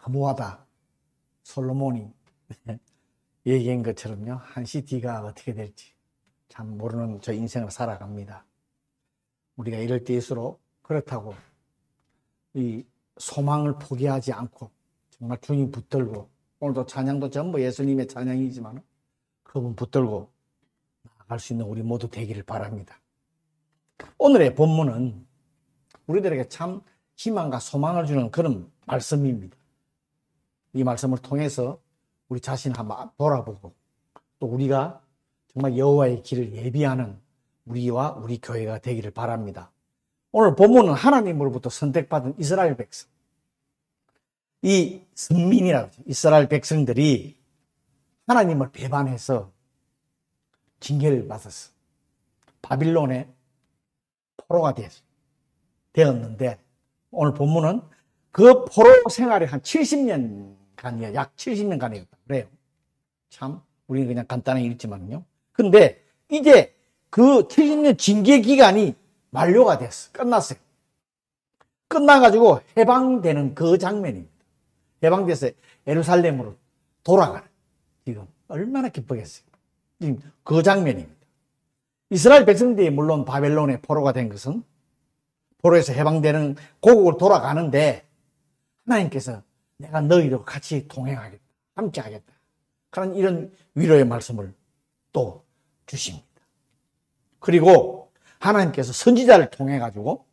허무하다. 솔로몬이 얘기한 것처럼요. 한시 뒤가 어떻게 될지 참 모르는 저 인생을 살아갑니다. 우리가 이럴 때일수록 그렇다고 이 소망을 포기하지 않고 정말 주님 붙들고, 오늘도 찬양도 전부 예수님의 찬양이지만 그분 붙들고 나아갈 수 있는 우리 모두 되기를 바랍니다. 오늘의 본문은 우리들에게 참 희망과 소망을 주는 그런 말씀입니다. 이 말씀을 통해서 우리 자신을 한번 돌아보고 또 우리가 정말 여호와의 길을 예비하는 우리와 우리 교회가 되기를 바랍니다. 오늘 본문은 하나님으로부터 선택받은 이스라엘 백성, 이 선민이라고 하죠. 이스라엘 백성들이 하나님을 배반해서 징계를 받았어. 바빌론의 포로가 되었는데 오늘 본문은 그 포로 생활이 한 70년간이에요. 약 70년간이었다 그래요. 참 우리는 그냥 간단하게 읽지만요. 근데 이제 그 70년 징계 기간이 만료가 됐어. 끝났어요. 끝나가지고 해방되는 그 장면입니다. 해방돼서 예루살렘으로 돌아가는, 지금 얼마나 기쁘겠어요. 지금 그 장면입니다. 이스라엘 백성들이 물론 바벨론의 포로가 된 것은 포로에서 해방되는 고국으로 돌아가는데 하나님께서 내가 너희들과 같이 동행하겠다, 함께 하겠다, 그런 이런 위로의 말씀을 또 주십니다. 그리고 하나님께서 선지자를 통해 가지고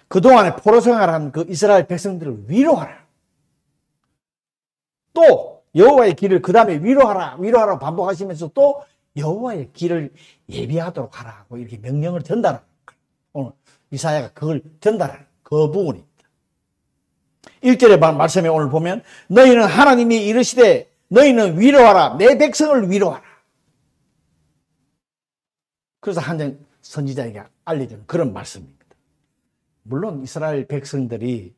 그동안에 포로 생활한 그 이스라엘 백성들을 위로하라, 또 여호와의 길을 그 다음에 위로하라 반복하시면서 또 여호와의 길을 예비하도록 하라고 이렇게 명령을 전달하는 거예요. 오늘 이사야가 그걸 전달하는 그 부분입니다. 1절의 말씀에 오늘 보면 너희는 하나님이 이르시되 너희는 위로하라, 내 백성을 위로하라. 그래서 한 선지자에게 알려주는 그런 말씀입니다. 물론 이스라엘 백성들이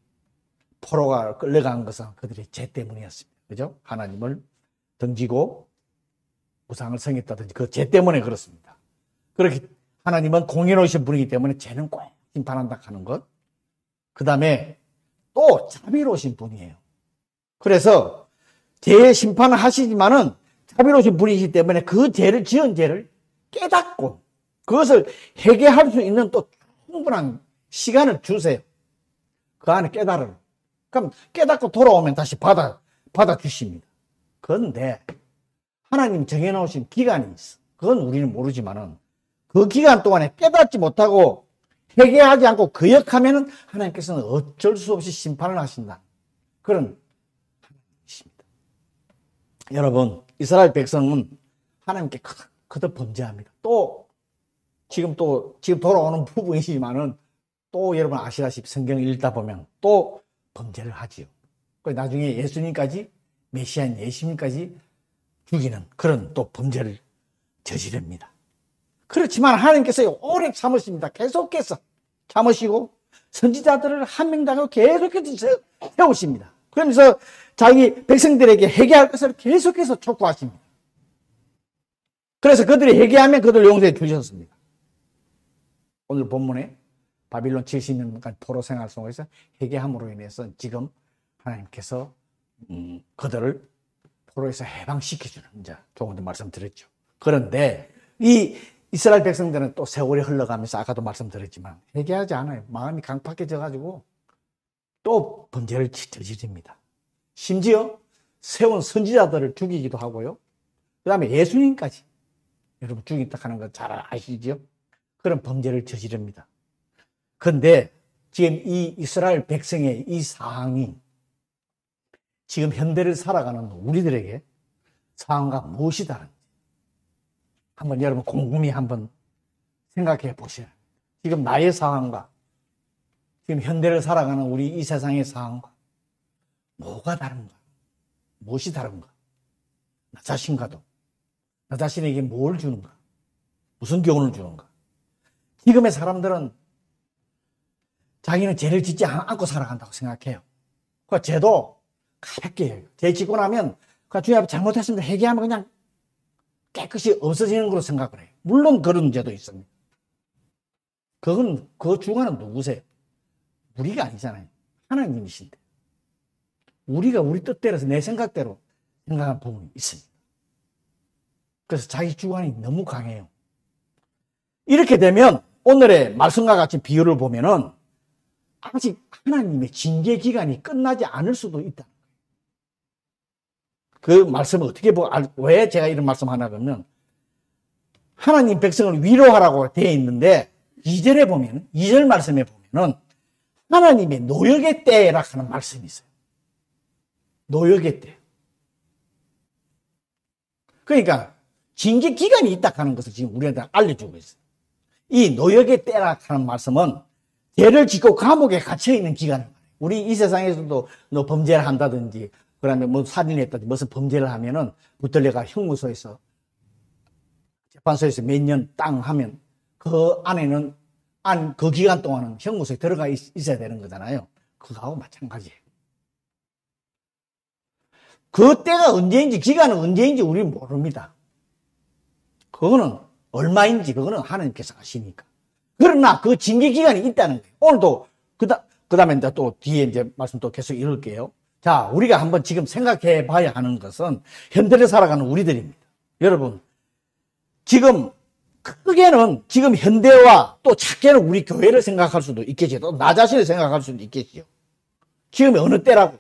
포로가 끌려간 것은 그들의 죄 때문이었습니다. 그죠? 하나님을 등지고 우상을 섬겼다든지 그 죄 때문에 그렇습니다. 그렇게 하나님은 공의로우신 분이기 때문에 죄는 꼭 심판한다 하는 것. 그 다음에 또 자비로우신 분이에요. 그래서 죄의 심판을 하시지만은 자비로우신 분이시기 때문에 그 죄를, 지은 죄를 깨닫고 그것을 해결할 수 있는 또 충분한 시간을 주세요. 그 안에 깨달으라. 그럼 깨닫고 돌아오면 다시 받아주십니다. 그런데 하나님 정해놓으신 기간이 있어. 그건 우리는 모르지만은 그 기간 동안에 깨닫지 못하고 회개하지 않고 거역하면은 하나님께서는 어쩔 수 없이 심판을 하신다. 그런 하나님이십니다. 여러분, 이스라엘 백성은 하나님께 거듭 범죄합니다. 지금 돌아오는 부분이지만은 또 여러분 아시다시피 성경을 읽다 보면 또 범죄를 하지요. 나중에 예수님까지, 메시아인 예수님까지 죽이는 그런 또 범죄를 저지릅니다. 그렇지만 하나님께서 오래 참으십니다. 계속해서 참으시고 선지자들을 한 명당 계속해서 세우십니다. 그러면서 자기 백성들에게 회개할 것을 계속해서 촉구하십니다. 그래서 그들이 회개하면 그들 용서해 주셨습니다. 오늘 본문에 바빌론 70년간 포로 생활 속에서 회개함으로 인해서 지금 하나님께서 그들을 포로에서 해방시켜주는, 이제 조금도 말씀드렸죠. 그런데 이 이스라엘 백성들은 또 세월이 흘러가면서 아까도 말씀드렸지만 회개하지 않아요. 마음이 강팍해져가지고 또 범죄를 저지릅니다. 심지어 세운 선지자들을 죽이기도 하고요. 그 다음에 예수님까지 여러분 죽인다 하는 거 잘 아시죠? 그런 범죄를 저지릅니다. 그런데 지금 이 이스라엘 백성의 이 상황이 지금 현대를 살아가는 우리들에게 상황과 무엇이 다른지 한번 여러분 곰곰이 한번 생각해 보세요. 지금 나의 상황과 지금 현대를 살아가는 우리 이 세상의 상황과 뭐가 다른가? 무엇이 다른가? 나 자신과도, 나 자신에게 뭘 주는가? 무슨 교훈을 주는가? 지금의 사람들은 자기는 죄를 짓지 않고 살아간다고 생각해요. 그 죄도 가볍게 해요. 죄 짓고 나면 주님 앞에 잘못했습니다 회개하면 그냥 깨끗이 없어지는 걸로 생각을 해요. 물론 그런 죄도 있습니다. 그 주관은 누구세요? 우리가 아니잖아요. 하나님이신데. 우리가 우리 뜻대로서 내 생각대로 생각하는 부분이 있습니다. 그래서 자기 주관이 너무 강해요. 이렇게 되면 오늘의 말씀과 같이 비유를 보면은 아직 하나님의 징계 기간이 끝나지 않을 수도 있다. 그 말씀을 어떻게 왜 제가 이런 말씀 하나 그러면 하나님 백성을 위로하라고 되어 있는데 2절에 보면 2절 말씀에 보면은 하나님의 노역의 때라 하는 말씀이 있어요. 노역의 때. 그러니까 징계 기간이 있다 하는 것을 지금 우리한테 알려주고 있어요. 이 노역의 때라 하는 말씀은 죄를 짓고 감옥에 갇혀있는 기간을 말해요. 우리 이 세상에서도 너 범죄를 한다든지 그다음에 뭐 살인을 했다든지 무슨 범죄를 하면은 붙들려가 형무소에서 재판소에서 몇 년 땅 하면 그 안에는 그 기간 동안은 형무소에 들어가 있어야 되는 거잖아요. 그거하고 마찬가지예요. 그 때가 언제인지 기간은 언제인지 우리는 모릅니다. 그거는 얼마인지 그거는 하나님께서 아시니까. 그러나 그 징계 기간이 있다는 거예요. 오늘도 그 다음에 이제 또 뒤에 이제 말씀 또 계속 읽을게요. 자, 우리가 한번 지금 생각해 봐야 하는 것은 현대를 살아가는 우리들입니다. 여러분, 지금 크게는 지금 현대와 또 작게는 우리 교회를 생각할 수도 있겠지요. 또 나 자신을 생각할 수도 있겠지요. 지금이 어느 때라고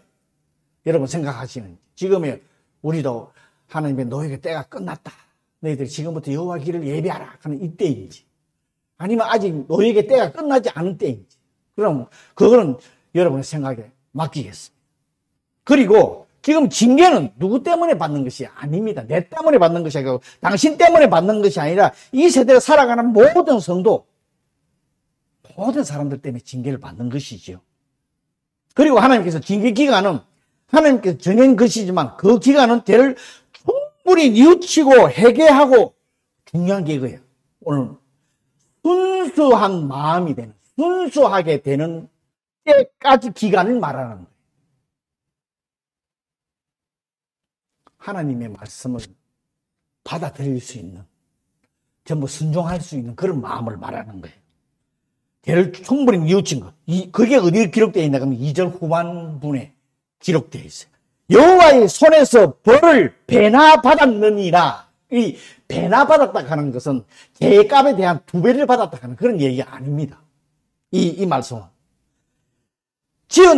여러분 생각하시는지. 지금의 우리도 하나님의 노역의 때가 끝났다. 너희들이 지금부터 여호와 길을 예비하라 하는 이때인지 아니면 아직 노역의 때가 끝나지 않은 때인지 그럼 그거는 여러분의 생각에 맡기겠습니다. 그리고 지금 징계는 누구 때문에 받는 것이 아닙니다. 내 때문에 받는 것이 아니고 당신 때문에 받는 것이 아니라 이 세대를 살아가는 모든 성도 모든 사람들 때문에 징계를 받는 것이지요. 그리고 하나님께서 징계 기간은 하나님께서 정한 것이지만 그 기간은 죄를 충분히 뉘우치고 회개하고 중요한 게 이거예요. 오늘 순수한 마음이 되는 순수하게 되는 때까지 기간을 말하는 거예요. 하나님의 말씀을 받아들일 수 있는 전부 순종할 수 있는 그런 마음을 말하는 거예요. 죄를 충분히 뉘우친 것. 그게 어디에 기록되어 있나 하면 2절 후반부에 기록되어 있어요. 여호와의 손에서 벌을 배나 받았느니라. 이 배나 받았다 하는 것은 죄값에 대한 2배를 받았다 하는 그런 얘기가 아닙니다. 이 말씀은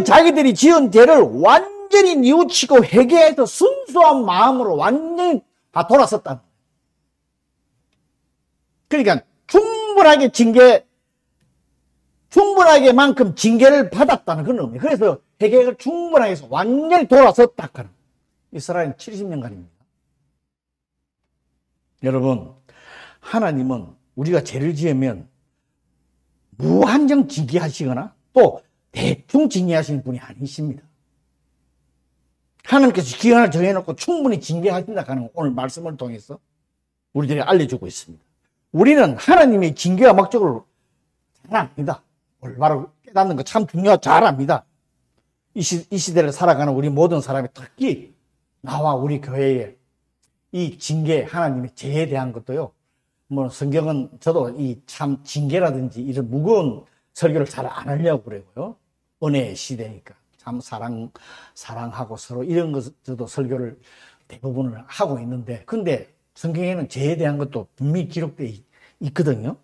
자기들이 지은 죄를 완전히 뉘우치고 회개해서 순수한 마음으로 완전히 다 돌아섰다. 그러니까 충분하게만큼 징계를 받았다는 그런 의미. 그래서 회개를 충분하게 해서 완전히 돌아섰다 하는 이스라엘은 70년간입니다. 여러분, 하나님은 우리가 죄를 지으면 무한정 징계하시거나 또 대충 징계하시는 분이 아니십니다. 하나님께서 기간을 정해놓고 충분히 징계하신다 하는 오늘 말씀을 통해서 우리들이 알려주고 있습니다. 우리는 하나님의 징계와 목적을 잘 압니다. 올바로 깨닫는 거 참 중요하고 잘 압니다. 이 시대를 살아가는 우리 모든 사람이 특히 나와 우리 교회에 이 징계, 하나님의 죄에 대한 것도요. 뭐 성경은 저도 이 참 징계라든지 이런 무거운 설교를 잘 안 하려고 그러고요. 은혜의 시대니까 참 사랑하고 서로 이런 것 저도 설교를 대부분을 하고 있는데 근데 성경에는 죄에 대한 것도 분명히 기록되어 있거든요.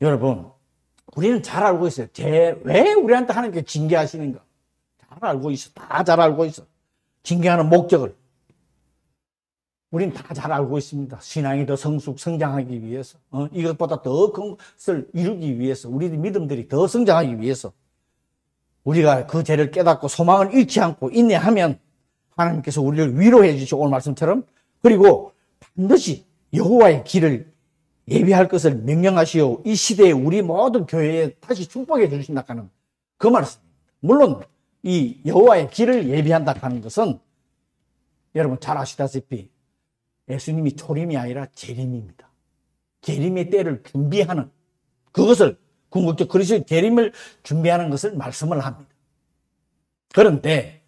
여러분, 우리는 잘 알고 있어요. 왜 우리한테 하나님께 징계하시는가? 잘 알고 있어. 다 잘 알고 있어. 징계하는 목적을. 우리는 다 잘 알고 있습니다. 신앙이 더 성장하기 위해서, 이것보다 더 큰 것을 이루기 위해서, 우리 믿음들이 더 성장하기 위해서, 우리가 그 죄를 깨닫고 소망을 잃지 않고 인내하면 하나님께서 우리를 위로해 주시고 오늘 말씀처럼 그리고 반드시 여호와의 길을 예비할 것을 명령하시오. 이 시대에 우리 모든 교회에 다시 축복해 주신다 하는 그 말씀입니다. 물론 이 여호와의 길을 예비한다 하는 것은 여러분 잘 아시다시피 예수님이 초림이 아니라 재림입니다. 재림의 때를 준비하는 그것을 궁극적 그리스도의 재림을 준비하는 것을 말씀을 합니다. 그런데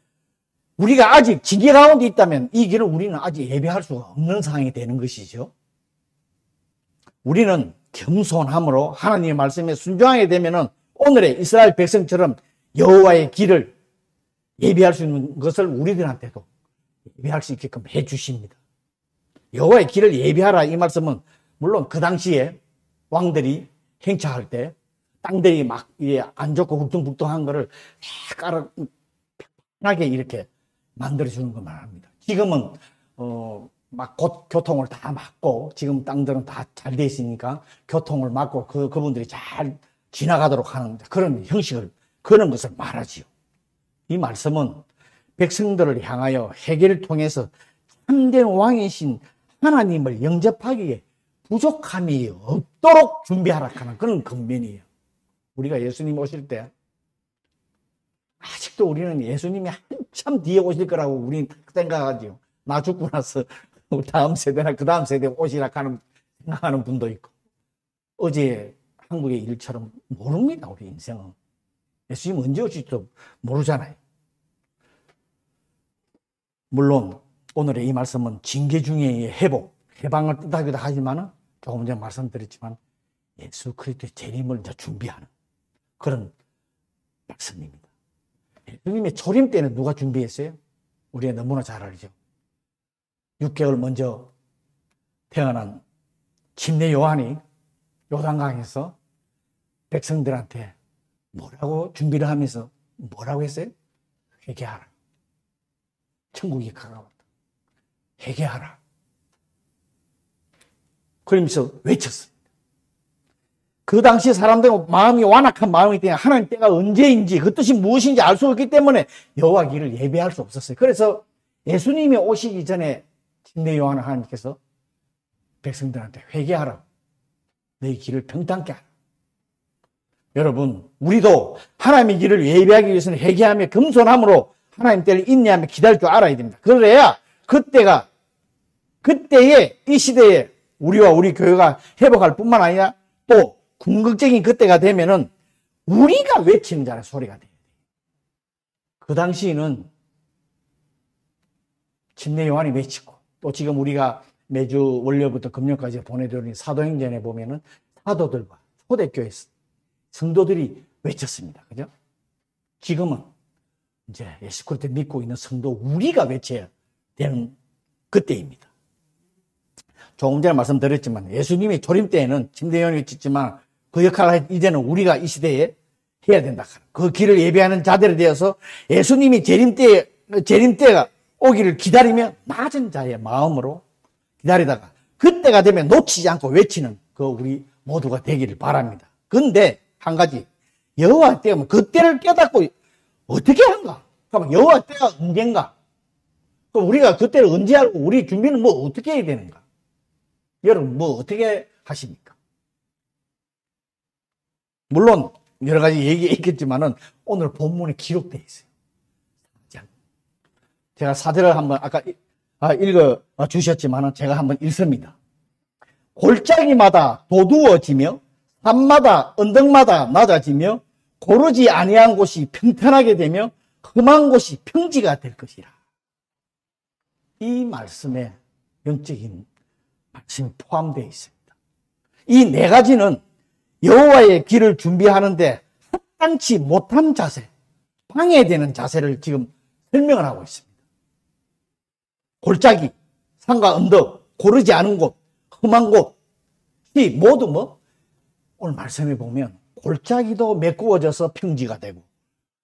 우리가 아직 징계 가운데 있다면 이 길을 우리는 아직 예배할 수가 없는 상황이 되는 것이죠. 우리는 겸손함으로 하나님의 말씀에 순종하게 되면은 오늘의 이스라엘 백성처럼 여호와의 길을 예비할 수 있는 것을 우리들한테도 예비할 수 있게끔 해 주십니다. 여호와의 길을 예비하라 이 말씀은 물론 그 당시에 왕들이 행차할 때 땅들이 막 안 좋고 흙둥북둥한 거를 다 편하게 이렇게 만들어주는 걸 말합니다. 지금은 막 곧 교통을 다 막고 지금 땅들은 다 잘 돼 있으니까 교통을 막고 그분들이 잘 지나가도록 하는 그런 형식을 그런 것을 말하지요. 이 말씀은 백성들을 향하여 회개를 통해서 참된 왕이신 하나님을 영접하기에 부족함이 없도록 준비하라 하는 그런 근면이에요. 우리가 예수님 오실 때 아직도 우리는 예수님이 한참 뒤에 오실 거라고 우리는 생각하지요. 나 죽고 나서 다음 세대나 그 다음 세대에 오시라 하는 생각하는 분도 있고, 어제 한국의 일처럼 모릅니다. 우리 인생은 예수님 언제 오실지도 모르잖아요. 물론 오늘의 이 말씀은 징계 중에 회복, 해방을 뜻하기도 하지만 조금 전에 말씀드렸지만 예수 그리스도의 재림을 이제 준비하는 그런 말씀입니다. 예수님의 초림 때는 누가 준비했어요? 우리가 너무나 잘 알죠. 6개월 먼저 태어난 침례 요한이 요단강에서 백성들한테 뭐라고 준비를 하면서 뭐라고 했어요? 회개하라. 천국이 가까웠다. 회개하라. 그러면서 외쳤습니다. 그 당시 사람들은 마음이 완악한 마음이기 때문에 하나님 때가 언제인지 그 뜻이 무엇인지 알 수 없기 때문에 여호와 길을 예배할 수 없었어요. 그래서 예수님이 오시기 전에 침례 요한 하나님께서 백성들한테 회개하라. 너희 길을 평탄케 하라. 여러분, 우리도 하나님의 길을 예배하기 위해서는 회개하며 겸손함으로 하나님 때를 인내하며 기다릴 줄 알아야 됩니다. 그래야 그때에 이 시대에 우리와 우리 교회가 회복할 뿐만 아니라 또 궁극적인 그때가 되면은 우리가 외치는 자의 소리가 돼요. 그 당시에는 침례 요한이 외치고 또 지금 우리가 매주 월요일부터 금요일까지 보내드리는 사도행전에 보면은 사도들과 초대교회 성도들이 외쳤습니다. 그죠? 지금은 이제 예수 그리스도 믿고 있는 성도 우리가 외쳐야 되는 그때입니다. 조금 전에 말씀드렸지만 예수님이 초림 때에는 침례 요한이 외쳤지만 그 역할을 이제는 우리가 이 시대에 해야 된다. 그 길을 예배하는 자들에 대해서 예수님이 재림때가 오기를 기다리며 낮은 자의 마음으로 기다리다가 그때가 되면 놓치지 않고 외치는 그 우리 모두가 되기를 바랍니다. 근데 한 가지, 여호와 때면 그때를 깨닫고 어떻게 한가? 그럼 여호와 때가 언젠가? 그럼 우리가 그때를 언제 알고 우리 준비는 뭐 어떻게 해야 되는가? 여러분 뭐 어떻게 하십니까? 물론 여러 가지 얘기했겠지만은 오늘 본문에 기록되어 있어요. 제가 사절을 한번 아까 읽어 주셨지만은 제가 한번 읽습니다. 골짜기마다 도두어지며 산마다 언덕마다 낮아지며 고르지 아니한 곳이 평탄하게 되며 험한 곳이 평지가 될 것이라. 이 말씀에 영적인 말씀이 포함되어 있습니다. 이 네 가지는 여호와의 길을 준비하는데 합당치 못한 자세, 방해되는 자세를 지금 설명을 하고 있습니다. 골짜기, 산과 언덕, 고르지 않은 곳, 험한 곳이 모두 오늘 말씀해 보면 골짜기도 메꾸어져서 평지가 되고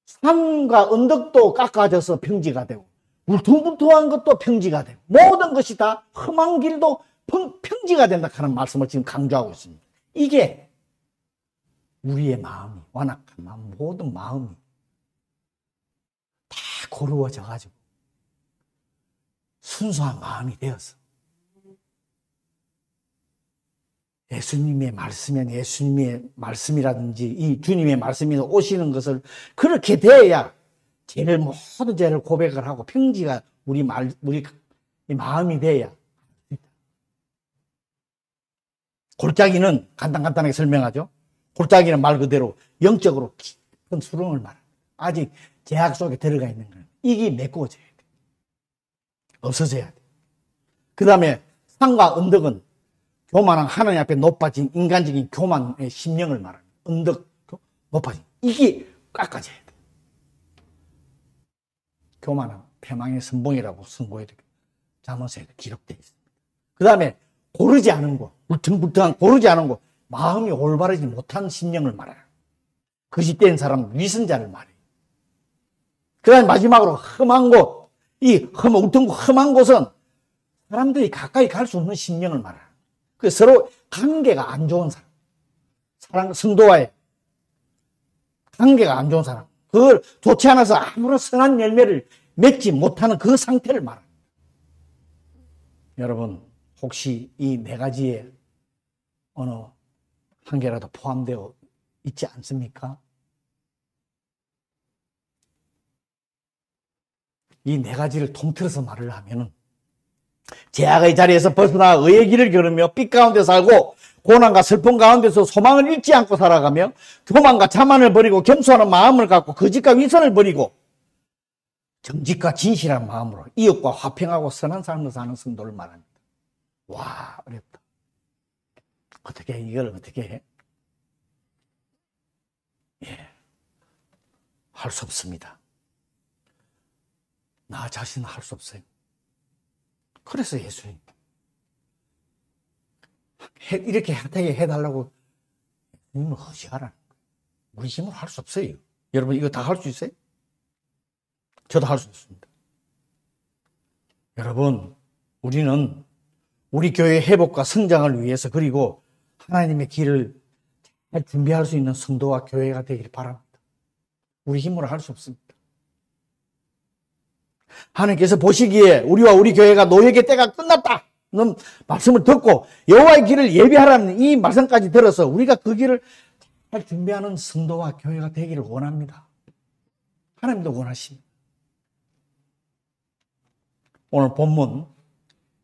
산과 언덕도 깎아져서 평지가 되고 울퉁불퉁한 것도 평지가 되고 모든 것이 다 험한 길도 평지가 된다 하는 말씀을 지금 강조하고 있습니다. 이게 우리의 마음이 완악한 마음, 모든 마음이 다 고루어져 가지고 순수한 마음이 되어서 예수님의 말씀이면 예수님의 말씀이라든지 이 주님의 말씀이 오시는 것을 그렇게 되어야 모든 죄를 고백을 하고 평지가 우리 마음이 되어야. 골짜기는 간단하게 설명하죠. 골짜기는 말 그대로 영적으로 깊은 수렁을 말합니다. 아직 제약 속에 들어가 있는 거예요. 이게 메꿔져야 돼. 없어져야 돼. 그 다음에 산과 언덕은 교만한 하나님 앞에 높아진 인간적인 교만의 심령을 말합니다. 언덕 높아진 이게 깎아져야 돼. 교만은 패망의 선봉이라고 선고에 잠언서에 기록되어 있습니다. 그 다음에 고르지 않은 거, 울퉁불퉁한 고르지 않은 거, 마음이 올바르지 못한 심령을 말해요. 거짓된 사람, 위선자를 말해요. 그 다음에 마지막으로 험한 곳, 울퉁고 험한 곳은 사람들이 가까이 갈 수 없는 심령을 말해요. 그 서로 관계가 안 좋은 사람, 성도와의 관계가 안 좋은 사람, 그걸 좋지 않아서 아무런 선한 열매를 맺지 못하는 그 상태를 말합니다. 여러분, 혹시 이 네 가지에 어느 한 개라도 포함되어 있지 않습니까? 이 네 가지를 통틀어서 말을 하면은 제약의 자리에서 벗어나 의의 길을 걸으며 빛 가운데 살고 고난과 슬픔 가운데서 소망을 잃지 않고 살아가며 교만과 자만을 버리고 겸손한 마음을 갖고 거짓과 위선을 버리고 정직과 진실한 마음으로 이웃과 화평하고 선한 삶을 사는 성도를 말합니다. 와, 어렵다. 이걸 어떻게 해? 할 수 없습니다. 나 자신은 할 수 없어요. 그래서 예수님 이렇게 하게 해달라고 주님을 허시하라는 거예요. 우리 힘으로 할 수 없어요. 여러분, 이거 다 할 수 있어요? 저도 할 수 있습니다. 여러분, 우리는 우리 교회의 회복과 성장을 위해서, 그리고 하나님의 길을 잘 준비할 수 있는 성도와 교회가 되길 바랍니다. 우리 힘으로 할 수 없습니다. 하나님께서 보시기에 우리와 우리 교회가 노역의 때가 끝났다는 말씀을 듣고 여호와의 길을 예비하라는 이 말씀까지 들어서 우리가 그 길을 잘 준비하는 성도와 교회가 되기를 원합니다. 하나님도 원하십니다. 오늘 본문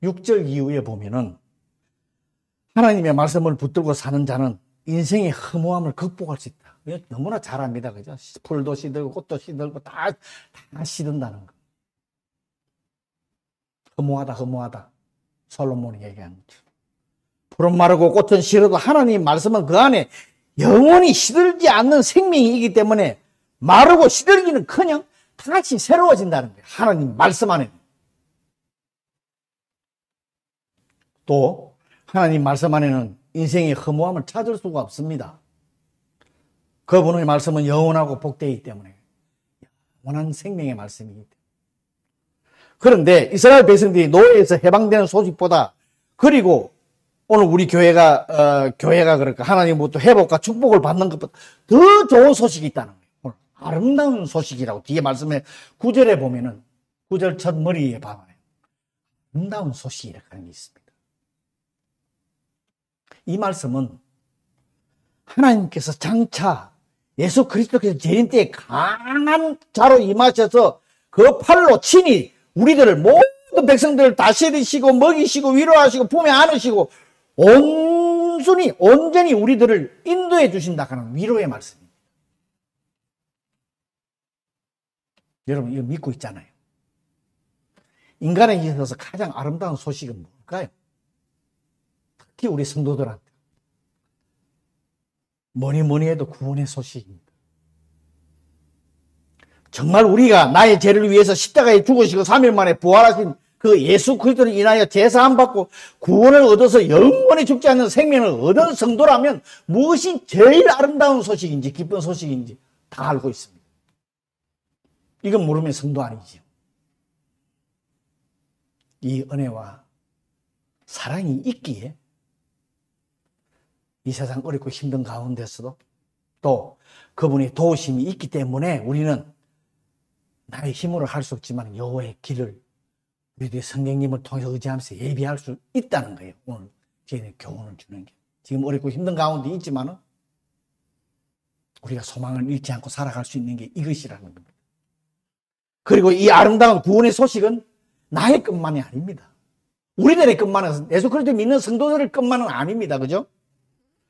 6절 이후에 보면은 하나님의 말씀을 붙들고 사는 자는 인생의 허무함을 극복할 수 있다. 너무나 잘 압니다. 그죠? 풀도 시들고 꽃도 시들고 다 시든다는 거. 허무하다. 솔로몬이 얘기하는 거죠. 풀은 마르고 꽃은 시들어도 하나님 말씀은 그 안에 영원히 시들지 않는 생명이기 때문에 마르고 시들기는커녕 다시 새로워진다는 거예요. 하나님 말씀 안에는. 또 하나님 말씀 안에는 인생의 허무함을 찾을 수가 없습니다. 그분의 말씀은 영원하고 복되기 때문에 영원한 생명의 말씀이기 때문에. 그런데 이스라엘 백성들이 노예에서 해방되는 소식보다, 그리고 오늘 우리 교회가 그럴까 하나님부터 회복과 축복을 받는 것보다 더 좋은 소식이 있다는 거예요. 오늘 아름다운 소식이라고 뒤에 말씀에 9절에 보면은 9절 첫 머리에 봐봐요. 아름다운 소식이라고 하는 게 있습니다. 이 말씀은 하나님께서 장차 예수 그리스도께서 재림 때에 강한 자로 임하셔서 그 팔로 친히 우리들을, 모든 백성들을 다스리시고 먹이시고 위로하시고 품에 안으시고 온전히 우리들을 인도해 주신다 하는 위로의 말씀입니다. 여러분, 이거 믿고 있잖아요. 인간에 있어서 가장 아름다운 소식은 뭘까요? 특히 우리 성도들한테 뭐니 해도 구원의 소식입니다. 정말 우리가 나의 죄를 위해서 십자가에 죽으시고 3일 만에 부활하신 그 예수 그리스도를 인하여 제사함 받고 구원을 얻어서 영원히 죽지 않는 생명을 얻은 성도라면 무엇이 제일 아름다운 소식인지 기쁜 소식인지 다 알고 있습니다. 이건 모르면 성도 아니지요. 이 은혜와 사랑이 있기에 이 세상 어렵고 힘든 가운데서도 또 그분의 도우심이 있기 때문에 우리는 나의 힘으로 할 수 없지만 여호와의 길을 우리들이 성령님을 통해서 의지하면서 예비할 수 있다는 거예요. 오늘 저희는 교훈을 주는 게. 지금 어렵고 힘든 가운데 있지만은 우리가 소망을 잃지 않고 살아갈 수 있는 게 이것이라는 겁니다. 그리고 이 아름다운 구원의 소식은 나의 것만이 아닙니다. 우리들의 것만은, 예수 그리스도 믿는 성도들의 것만은 아닙니다. 그죠?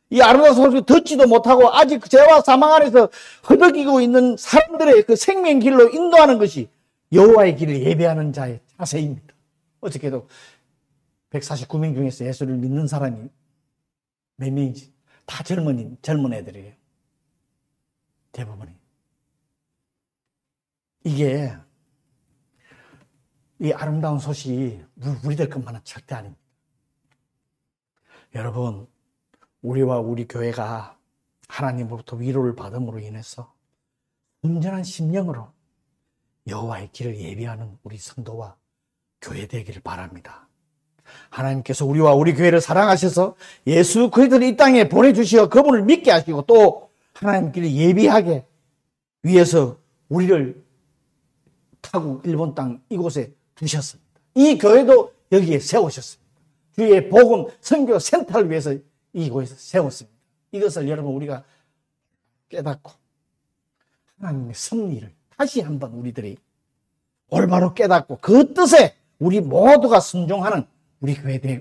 이 아름다운 소식을 듣지도 못하고 아직 죄와 사망 안에서 허덕이고 있는 사람들의 그 생명 길로 인도하는 것이 여호와의 길을 예배하는 자의 자세입니다. 어저께도 149명 중에서 예수를 믿는 사람이 몇 명이지? 다 젊은 애들이에요. 대부분이. 이게 이 아름다운 소식이 우리들 것만은 절대 아닙니다. 여러분, 우리와 우리 교회가 하나님으로부터 위로를 받음으로 인해서 온전한 심령으로 여호와의 길을 예비하는 우리 성도와 교회 되기를 바랍니다. 하나님께서 우리와 우리 교회를 사랑하셔서 예수 그리스도를 이 땅에 보내주시어 그분을 믿게 하시고 또 하나님 길을 예비하게 위해서 우리를 타국 일본 땅 이곳에 두셨습니다. 이 교회도 여기에 세우셨습니다. 주의 복음 선교 센터를 위해서 이곳에 세웠습니다. 이것을 여러분 우리가 깨닫고 하나님의 섭리를 다시 한번 우리들이 올바로 깨닫고 그 뜻에 우리 모두가 순종하는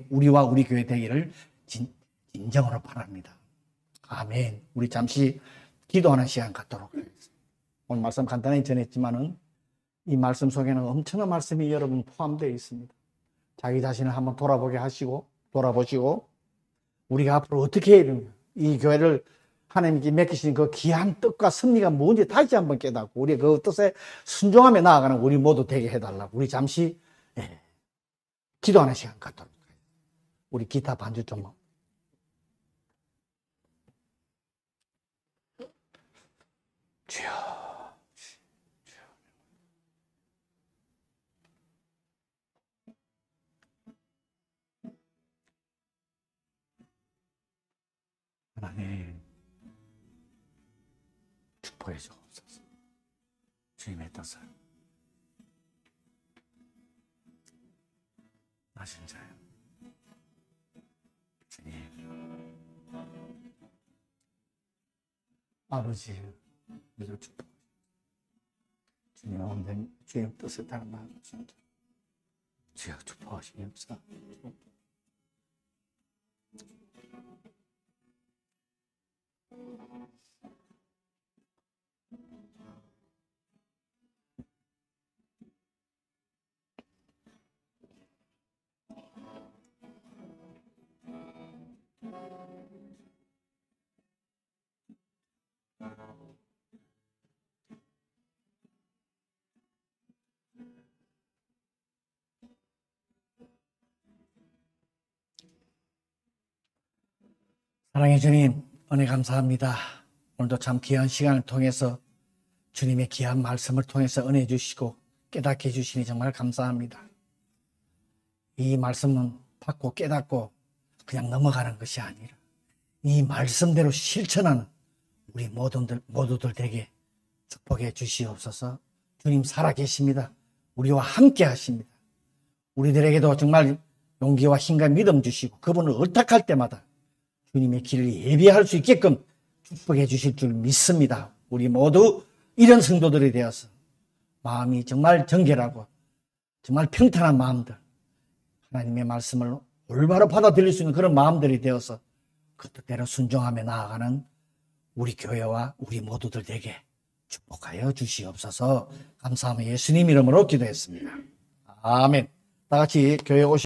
우리와 우리 교회 되기를 진정으로 바랍니다. 아멘. 우리 잠시 기도하는 시간 갖도록 하겠습니다. 오늘 말씀 간단히 전했지만은 이 말씀 속에는 엄청난 말씀이 여러분 포함되어 있습니다. 자기 자신을 한번 돌아보시고 우리가 앞으로 어떻게 해야 되는가, 이 교회를 하나님께 맡기신 그 귀한 뜻과 섭리가 뭔지 다시 한번 깨닫고 우리 그 뜻에 순종하며 나아가는 우리 모두 되게 해달라고 우리 잠시 기도하는 시간 갖도록 해요. 우리 기타 반주 좀 주여 하나님 축복해 주옵소서. 주님의 뜻을 하신 자요 주님, 아버지 우리를 축복해 주님, 온전히 주님 뜻을 따라 나아가신 자 주여 축복하시옵소서. 사랑의 주님, 은혜 감사합니다. 오늘도 참 귀한 시간을 통해서 주님의 귀한 말씀을 통해서 은혜 주시고 깨닫게 해주시니 정말 감사합니다. 이 말씀은 받고 깨닫고 그냥 넘어가는 것이 아니라 이 말씀대로 실천하는 우리 모두들 되게 축복해 주시옵소서. 주님 살아계십니다. 우리와 함께 하십니다. 우리들에게도 정말 용기와 힘과 믿음 주시고 그분을 의탁할 때마다 주님의 길을 예비할 수 있게끔 축복해 주실 줄 믿습니다. 우리 모두 이런 성도들이 되어서 마음이 정말 정결하고 정말 평탄한 마음들, 하나님의 말씀을 올바로 받아들일 수 있는 그런 마음들이 되어서 그 뜻대로 순종하며 나아가는 우리 교회와 우리 모두들 되게 축복하여 주시옵소서. 감사하며 예수님 이름으로 기도했습니다. 아멘. 다 같이 교회 오시